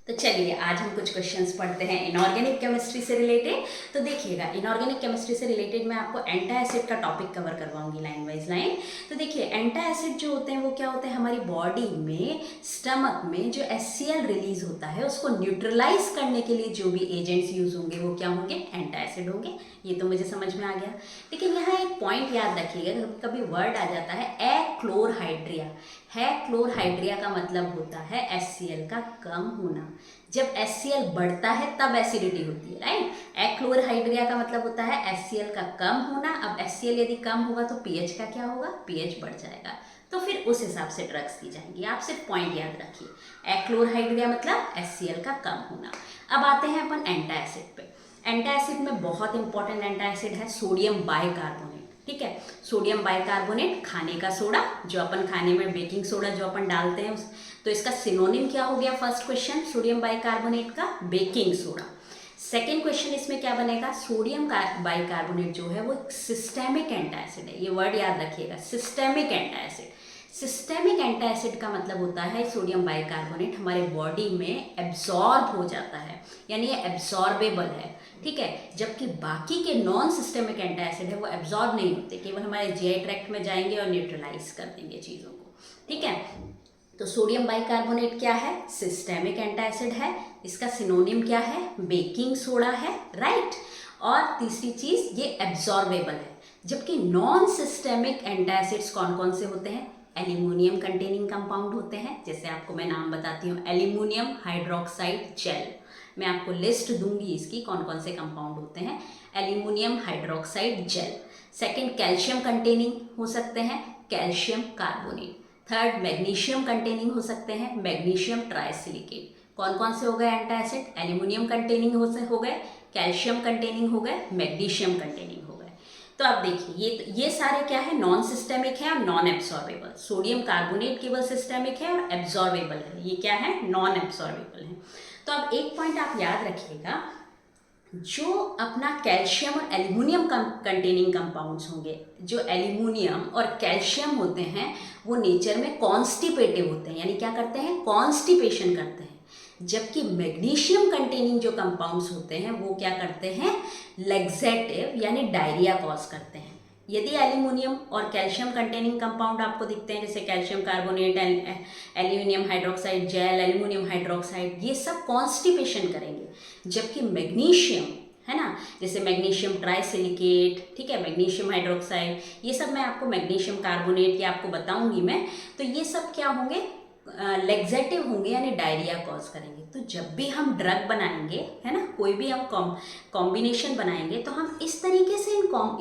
तो चलिए आज हम कुछ क्वेश्चंस पढ़ते हैं इनऑर्गेनिक केमिस्ट्री से रिलेटेड। तो देखिएगा, इनऑर्गेनिक केमिस्ट्री से रिलेटेड मैं आपको एंटा एसिड का टॉपिक कवर करवाऊंगी लाइन वाइज लाइन। तो देखिए, एंटा एसिड जो होते हैं वो क्या होते हैं, हमारी बॉडी में स्टमक में जो HCl रिलीज होता है उसको न्यूट्रलाइज करने के लिए जो भी एजेंट्स यूज होंगे वो क्या होंगे, एंटा एसिड होंगे। ये तो मुझे समझ में आ गया। लेकिन यहाँ एक पॉइंट याद रखिएगा, कभी वर्ड आ जाता है एक्लोरहाइड्रिया। है क्लोरहाइड्रिया का मतलब होता है HCl का कम होना। जब HCl बढ़ता है तब एसिडिटी होती है, राइट। एक्लोरहाइड्रिया का मतलब होता है HCl का कम होना। अब HCl यदि कम होगा तो pH का क्या होगा, pH बढ़ जाएगा। तो फिर उस हिसाब से ड्रग्स दी जाएंगी। आप सिर्फ पॉइंट याद रखिए, एक्लोरहाइड्रिया मतलब HCl का कम होना। अब आते हैं अपन एंटा एसिड पे। एंटा एसिड में बहुत इंपॉर्टेंट एंटा एसिड है सोडियम बाइकार्बोनेट। ठीक है, सोडियम बाइकार्बोनेट खाने का सोडा, जो अपन खाने में बेकिंग सोडा जो अपन डालते हैं तो इसका सिनोनिम क्या हो गया, फर्स्ट क्वेश्चन सोडियम बाइकार्बोनेट का बेकिंग सोडा। सेकेंड क्वेश्चन इसमें क्या बनेगा, सोडियम बाइकार्बोनेट जो है वो सिस्टेमिक एंटा एसिड है। ये वर्ड याद रखिएगा, सिस्टेमिक एंटा एसिड। सिस्टेमिक एंटा एसिड का मतलब होता है सोडियम बाइकार्बोनेट हमारे बॉडी में एब्जॉर्ब हो जाता है, यानी ये एब्जॉर्बेबल है। ठीक है, जबकि बाकी के नॉन सिस्टेमिक एंटा एसिड है वो एब्जॉर्ब नहीं होते, केवल हमारे जीआई ट्रैक्ट में जाएंगे और न्यूट्रलाइज कर देंगे चीज़ों को। ठीक है, तो सोडियम बाइकार्बोनेट क्या है, सिस्टेमिक एंटा एसिड है। इसका सिनोनिम क्या है, बेकिंग सोडा है, राइट। और तीसरी चीज ये एब्जॉर्बेबल है। जबकि नॉन सिस्टेमिक एंटा एसिड्स कौन कौन से होते हैं, एल्यूमिनियम कंटेनिंग कंपाउंड होते हैं। जैसे आपको मैं नाम बताती हूँ, एल्यूमिनियम हाइड्रोक्साइड जेल। मैं आपको लिस्ट दूंगी इसकी, कौन कौन से कंपाउंड होते हैं। Aluminium hydroxide gel. Second, calcium containing हो सकते हैं, calcium carbonate. Third, magnesium containing हो सकते हैं, मैग्नीशियम ट्राइसिलिकेट। कौन कौन से हो गए एंटा एसिड, एल्यूमिनियम कंटेनिंग हो गए, कैल्शियम कंटेनिंग हो गए, मैग्नीशियम कंटेनिंग हो गए। तो अब देखिए, ये सारे क्या है, नॉन सिस्टेमिक है और नॉन एब्सॉर्बेबल। सोडियम कार्बोनेट केवल सिस्टेमिक है और एब्सॉर्बेबल है, ये क्या है, नॉन एब्सॉर्बेबल है। तो अब एक पॉइंट आप याद रखिएगा, जो अपना कैल्शियम और एल्यूमिनियम कंटेनिंग कंपाउंड्स होंगे, जो एल्यूमिनियम और कैल्शियम होते हैं वो नेचर में कॉन्स्टिपेटिव होते हैं, यानी क्या करते हैं, कॉन्स्टिपेशन करते हैं। जबकि मैग्नीशियम कंटेनिंग जो कंपाउंड्स होते हैं वो क्या करते हैं, लेग्जेटिव यानी डायरिया कॉज करते हैं। यदि एल्यूमिनियम और कैल्शियम कंटेनिंग कंपाउंड आपको दिखते हैं, जैसे calcium carbonate, aluminium hydroxide gel, aluminium hydroxide, ये सब कॉन्स्टिपेशन करेंगे। जबकि मैग्नीशियम है ना, जैसे मैग्नीशियम ट्राइसिलिकेट, ठीक है, मैग्नीशियम हाइड्रोक्साइड, ये सब मैं आपको, मैग्नीशियम कार्बोनेट ये आपको बताऊंगी मैं। तो ये सब क्या होंगे, लेग्जेटिव होंगे, यानी डायरिया कॉज करेंगे। तो जब भी हम ड्रग बनाएंगे, है ना, कोई भी हम कॉम्बिनेशन बनाएंगे तो हम इस तरीके से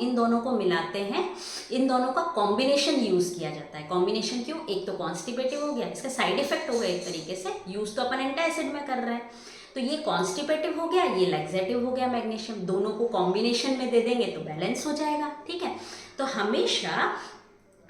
इन दोनों को मिलाते हैं, इन दोनों का कॉम्बिनेशन यूज़ किया जाता है। कॉम्बिनेशन क्यों, एक तो कॉन्स्टिपेटिव हो गया, इसका साइड इफेक्ट हो गया एक तरीके से, यूज़ तो अपन एंटा एसिड में कर रहे हैं। तो ये कॉन्स्टिपेटिव हो गया, ये लेग्जेटिव हो गया मैग्नीशियम, दोनों को कॉम्बिनेशन में दे देंगे तो बैलेंस हो जाएगा। ठीक है, तो हमेशा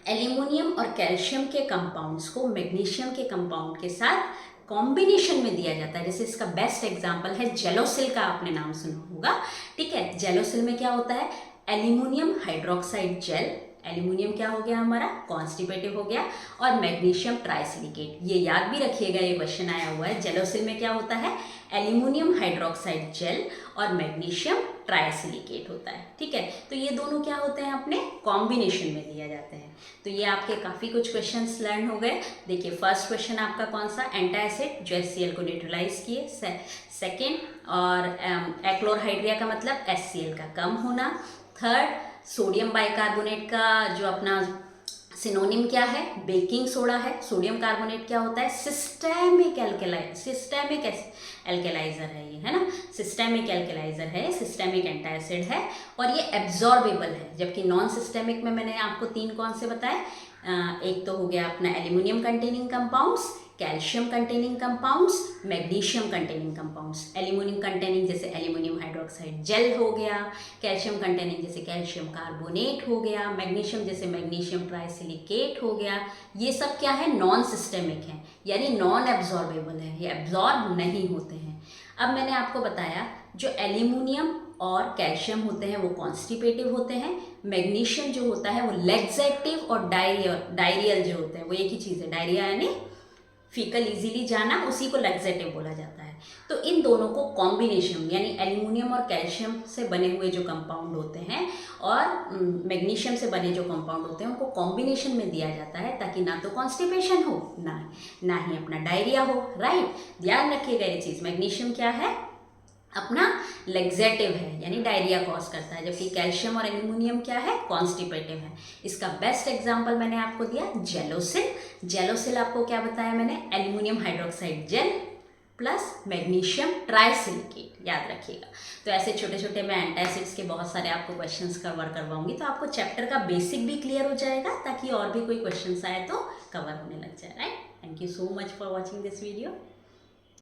एल्यूमिनियम और कैल्शियम के कंपाउंड्स को मैग्नीशियम के कंपाउंड के साथ कॉम्बिनेशन में दिया जाता है। जैसे इसका बेस्ट एग्जांपल है जेलोसिल का, आपने नाम सुना होगा। ठीक है, जेलोसिल में क्या होता है, एल्यूमिनियम हाइड्रोक्साइड जेल, एल्यूमिनियम क्या हो गया हमारा, कॉन्स्टिपेटिव हो गया, और मैग्नीशियम ट्राइसिलिकेट। ये याद भी रखिएगा, ये क्वेश्चन आया हुआ है। जेलोसिल में क्या होता है, एल्यूमिनियम हाइड्रोक्साइड जेल और मैग्नीशियम ट्राइसिलिकेट होता है। ठीक है, तो ये दोनों क्या होते हैं, अपने कॉम्बिनेशन में दिया जाते हैं। तो ये आपके काफ़ी कुछ क्वेश्चंस लर्न हो गए। देखिए, फर्स्ट क्वेश्चन आपका कौन सा, एंटा एसिड जो HCl को न्यूट्रलाइज किए। सेकेंड, और एक्लोरहाइड्रिया का मतलब HCl का कम होना। थर्ड, सोडियम बाइकार्बोनेट का जो अपना सिनोनिम क्या है, बेकिंग सोडा है। सोडियम कार्बोनेट क्या होता है, सिस्टेमिक एल्केलाइजर है ये, है ना, सिस्टेमिक एल्केलाइजर है, सिस्टेमिक एंटा एसिड है, और ये एब्जॉर्बेबल है। जबकि नॉन सिस्टेमिक में मैंने आपको तीन कौन से बताए, एक तो हो गया अपना aluminium containing compounds, calcium containing compounds, magnesium containing compounds. Aluminium containing जैसे एल्यूमिनियम हाइड्रोक्साइड जेल हो गया, कैल्शियम कंटेनिंग जैसे कैल्शियम कार्बोनेट हो गया, मैग्नीशियम जैसे मैग्नीशियम ट्राइसिलिकेट हो गया। ये सब क्या है, नॉन सिस्टेमिक है, यानी नॉन एब्जॉर्बेबल है, ये एब्जॉर्ब नहीं होते हैं। अब मैंने आपको बताया, जो एल्यूमिनियम और कैल्शियम होते हैं वो कॉन्स्टिपेटिव होते हैं, मैग्नीशियम जो होता है वो लेग्जेटिव और डायरियल जो होते हैं, वो एक ही चीज़ है, डायरिया यानी फीकल इजीली जाना, उसी को लैक्सेटिव बोला जाता है। तो इन दोनों को कॉम्बिनेशन यानी एल्युमिनियम और कैल्शियम से बने हुए जो कंपाउंड होते हैं और मैग्नीशियम से बने जो कंपाउंड होते हैं उनको कॉम्बिनेशन में दिया जाता है, ताकि ना तो कॉन्स्टिपेशन हो ना ही अपना डायरिया हो, राइट। ध्यान रखिएगा ये चीज़, मैग्नीशियम क्या है, अपना लैक्सेटिव है यानी डायरिया कॉज करता है, जबकि कैल्शियम और एल्युमिनियम क्या है, कॉन्स्टिपेटिव है। इसका बेस्ट एग्जांपल मैंने आपको दिया जेलोसिल। जेलोसिल आपको क्या बताया मैंने, aluminium hydroxide gel plus magnesium trisilicate, याद रखिएगा। तो ऐसे छोटे छोटे मैं एंटासिड्स के बहुत सारे आपको क्वेश्चंस कवर करवाऊंगी, तो आपको चैप्टर का बेसिक भी क्लियर हो जाएगा, ताकि और भी कोई क्वेश्चंस आए तो कवर होने लग जाए, right. Thank you so much for watching this video.